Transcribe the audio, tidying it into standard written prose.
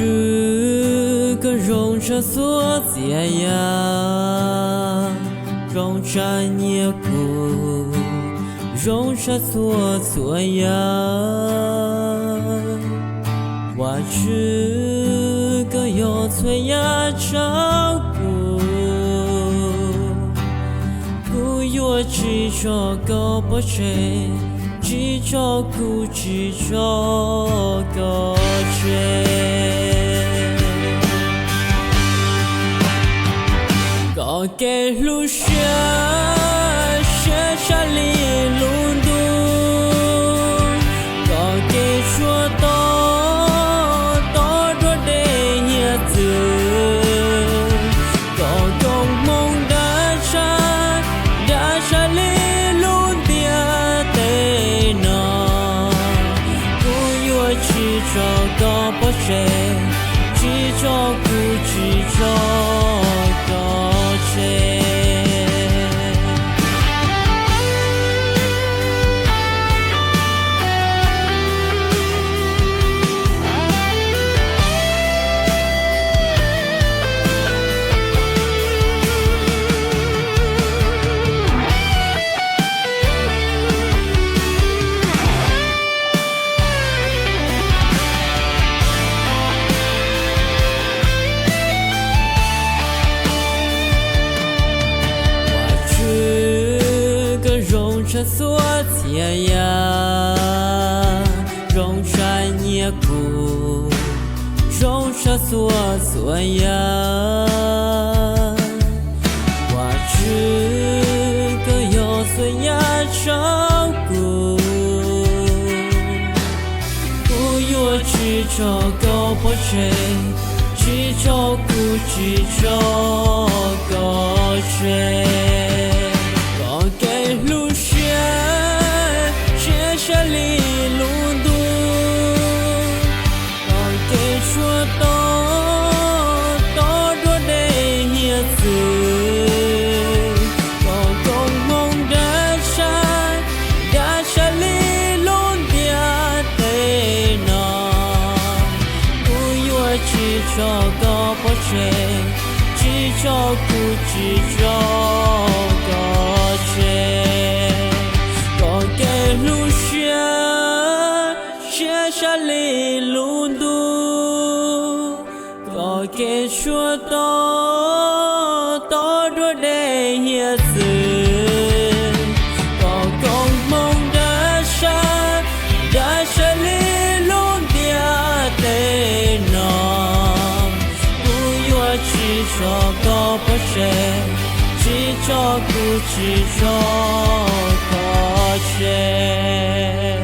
这个容着所在呀，容着你故，容着所做呀，我这个有罪呀照顾，不要只照顾不谁。只照顾，只照顾谁？高给路上，山山里路途，高给说多多的叶子，高公梦的山，的山里。只照顾不谁，只照顾，只照顾谁？这所在呀，容着你故，容着所做呀，我这个有罪呀照顾，不要只照顾不谁，只照顾，只照顾谁？高给路上。山里路途，高给说多的叶子，高公梦的山，的山里路的那，不要只照顾不谁，只照顾，只照顾谁？高给路山里路途，高给说多的叶子，高公梦的山，的山里路的那，不要只照顾不谁，只照顾，只照顾谁？